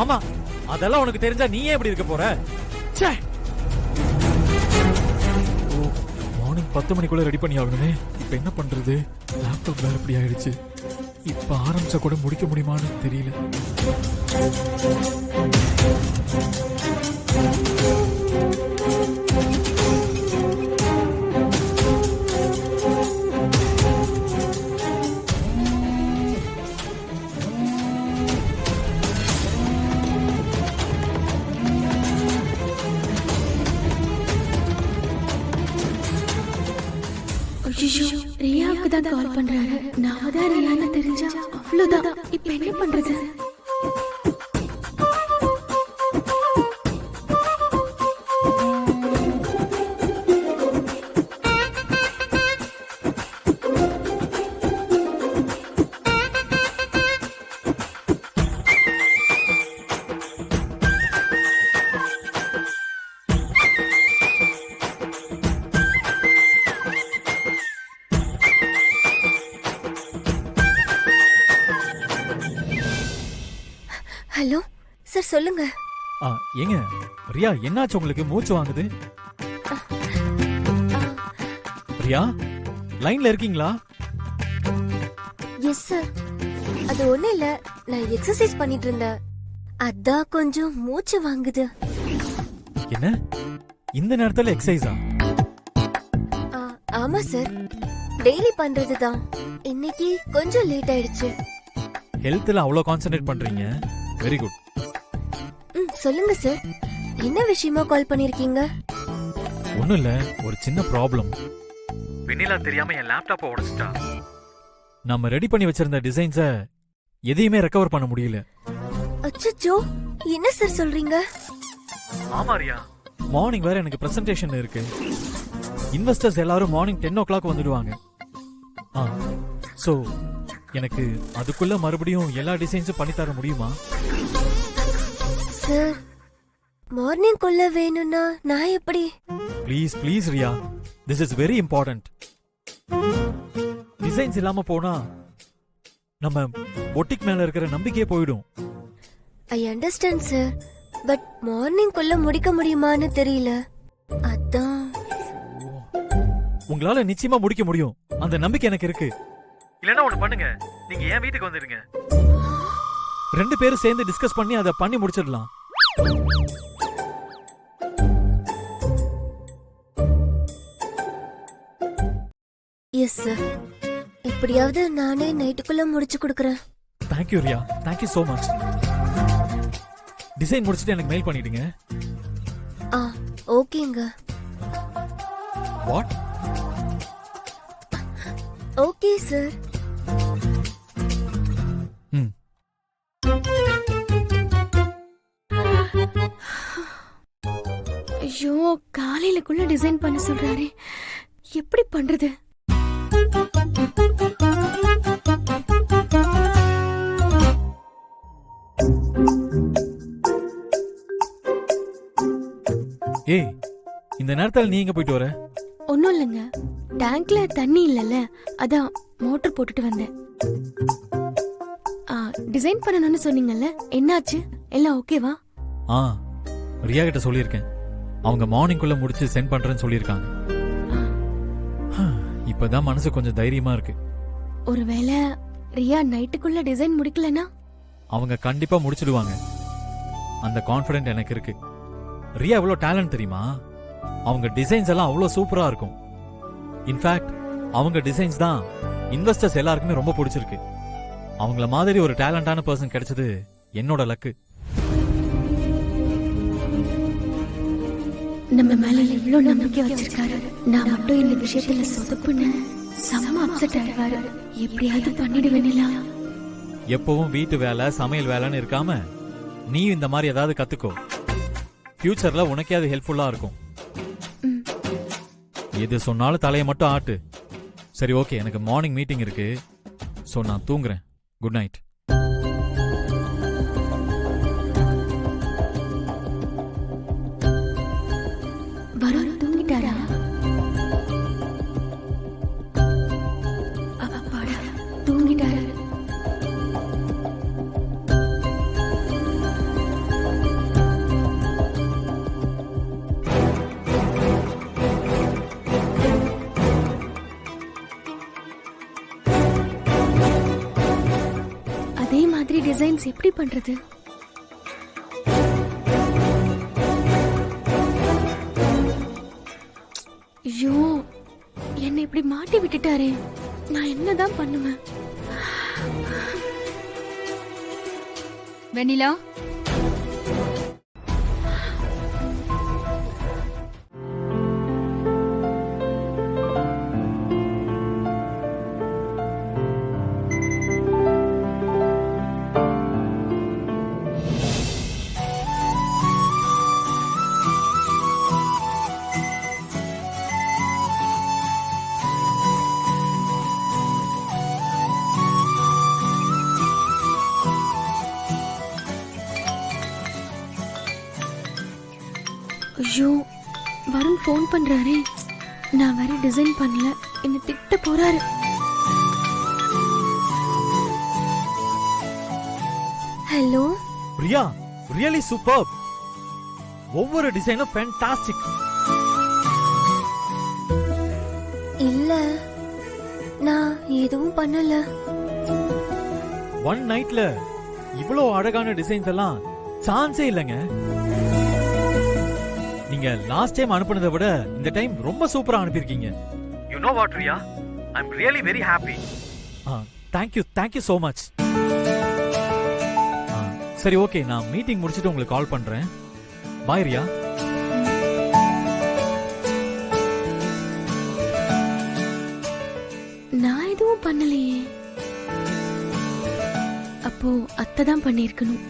ஆமா, அதெல்லாம் உனக்கு தெரிஞ்சா நீ ஏன் இப்படி இருக்க போற? ச்சே. மார்னிங் 10 மணிக்குள்ள ரெடி பண்ணி ஆகணுமே. இப்ப என்ன பண்றது? லேப்டாப் வேற இப்படி ஆயிடுச்சு. இப்ப ஆரம்பிச்சா கூட முடிக்க முடியுமான்னு தெரியல. ஐயோ, ரியாவுக்கு தான் கால் பண்றாரு. நான் தான் ரியான்னு தெரிஞ்சா அவ்வளவுதான். இப்ப என்ன பண்றது? ஹலோ சார், சொல்லுங்க. ஏங்க ரியா, என்னாச்சு உங்களுக்கு? மூச்சு வாங்குது. ரியா, லைன்ல இருக்கீங்களா? Yes sir. அது ஒண்ணும் இல்ல, நான் எக்ஸசைஸ் பண்ணிட்டு இருந்தேன். அதான் கொஞ்சம் மூச்சு வாங்குது. என்ன இந்த நேரத்துல எக்ஸசைஸா? ஆமா சார், டெய்லி பண்றதுதான். இன்னைக்கு கொஞ்சம் லேட் ஆயிடுச்சு. ஹெல்த்ல அவ்வளவு கான்சென்ட்ரேட் பண்றீங்க. Very good. சொல்லுங்க சார், என்ன விஷயமா கால் பண்ணிருக்கீங்க? ஒண்ணும் இல்ல, ஒரு சின்ன ப்ராப்ளம். வெண்ணிலா தெரியாம என் லேப்டாப்பை உடைச்சிட்டா. நம்ம ரெடி பண்ணி வச்சிருந்த டிசைன்ஸ எதையுமே ரெக்கவர் பண்ண முடியல. அச்சச்சோ, என்ன சார் சொல்றீங்க? ஆமா ரியா, மார்னிங் வேற எனக்கு பிரசன்டேஷன் இருக்கு. இன்வெஸ்டர்ஸ் எல்லாரும் மார்னிங் 10 o'clock வந்துடுவாங்க. சோ எனக்கு அதுக்குள்ள மறுபடியும் எல்லா டிசைன்ஸும் பண்ணி தர முடியுமா? சார், மார்னிங் குள்ள வேணும்னா நான் எப்படி? Please please Riya, this is very important. Designs இல்லாம போனா நம்ம பொட்டிக் மேல இருக்கிற நம்பிக்கையே போயிடும். I understand sir, but morning குள்ள முடிக்க முடியுமான்னு தெரியல. அதான். உங்களால நிச்சயமா முடிக்க முடியும், அந்த நம்பிக்கை எனக்கு இருக்கு. இல்லனா ஒண்ணு பண்ணுங்க, நீங்க என் வீட்டுக்கு வந்துருங்க. 2 பேரும் சேர்ந்து டிஸ்கஸ் பண்ணி அதை பண்ணி முடிச்சிடலாம். எஸ் சார், எப்படியாவது நானே நைட்டுக்குள்ள முடிச்சு கொடுக்கறேன். Thank you Riya, thank you so much. Design முடிச்சிட்டு எனக்கு மெயில் பண்ணிடுங்க. ஓகேங்க. வாட்? Okay sir. ஐயோ, காலையிலக்குள்ள டிசைன் பண்ண சொல்றாரு. எப்படி பண்றது? ஏய், இந்த நேரத்துல நீ எங்க போயிட்டு வர? ஒன்னும் இல்லைங்க, டேங்க்ல தண்ணி இல்லல்ல, அதான் மோட்டர் போட்டுட்டு வந்தேன். டிசைன் பண்ணணும்னு சொன்னீங்கல்ல, என்னாச்சு? எல்லாம் ஓகேவா? ரியா கிட்ட சொல்லியிருக்கேன். அவங்க மார்னிங்குள்ள முடிச்சு சென்ட் பண்றேன்னு சொல்லியிருக்காங்க. இப்பதான் மனசு கொஞ்சம் தைரியமா இருக்கு. ஒருவேளை ரியா நைட்டுக்குள்ள டிசைன் முடிக்கலனா? அவங்க கண்டிப்பா முடிச்சிடுவாங்க, அந்த கான்ஃபிடென்ட் எனக்கு இருக்கு. ரியா எவ்வளவு டேலண்ட் தெரியுமா? அவங்க டிசைன்ஸ் எல்லாம் அவ்வளவு சூப்பரா இருக்கும். இன்ஃபேக்ட் அவங்க டிசைன்ஸ் தான் இன்வெஸ்டர்ஸ் எல்லாருக்குமே ரொம்ப பிடிச்சிருக்கு. அவங்கள மாதிரி ஒரு டேலண்டான பர்சன் கிடைச்சது என்னோட லக்கு. நம்ம மேல இவ்வளவு நம்பிக்கை வச்சிருக்காரு. நான் மட்டும் இந்த விஷயத்துல சொதப்புன்னு செம்ம அப்செட் ஆயிடுவாரு. எப்படியாவது பண்ணிடுவேனிலா. எப்பவும் வீட்டு வேலை சமையல் வேலைன்னு இருக்காம நீ இந்த மாதிரி ஏதாவது கத்துக்கோ. ஃபியூச்சர்ல உனக்கே அது ஹெல்ப்ஃபுல்லா இருக்கும். எது சொன்னாலும் தலையை மட்டும் ஆட்டு. சரி, ஓகே, எனக்கு மார்னிங் மீட்டிங் இருக்கு. சோ நான் தூங்குறேன். Good night. வருண் தூங்கிட்டாரா? அப்பாடா, தூங்கிட்டாரு. டிசைன்ஸ் எப்படி பண்றது? ஐயோ, என்னை இப்படி மாட்டி விட்டுட்டாரே, நான் என்னதான் பண்ணுவேன்? வெண்ணிலா, ஐயோ, வருண் ஃபோன் பண்றாரே, நான் வேற டிசைன் பண்ணல, என்ன திட்ட போறாரு. ஹலோ. Priya, really super. ஒவ்வொரு டிசைனும் ஃபேண்டாஸ்டிக். இல்ல, நான் எதுவும் பண்ணல. ஒன் நைட்ல இவ்வளோ அழகான டிசைன்ஸ் எல்லாம் சான்ஸே இல்லைங்க. நீங்க லாஸ்ட் டைம் அனுப்புனதை விட இந்த டைம் ரொம்ப சூப்பரா அனுப்பியிருக்கீங்க. You know what Riya, I am really very happy. Thank you so much. சரி, ஓகே, நான் மீட்டிங் முடிச்சிட்டு உங்களுக்கு கால் பண்றேன். பாய் ரியா. நான் எதுவும் பண்ணலையே. அப்போ அத்தை தான் பண்ணியிருக்கணும்.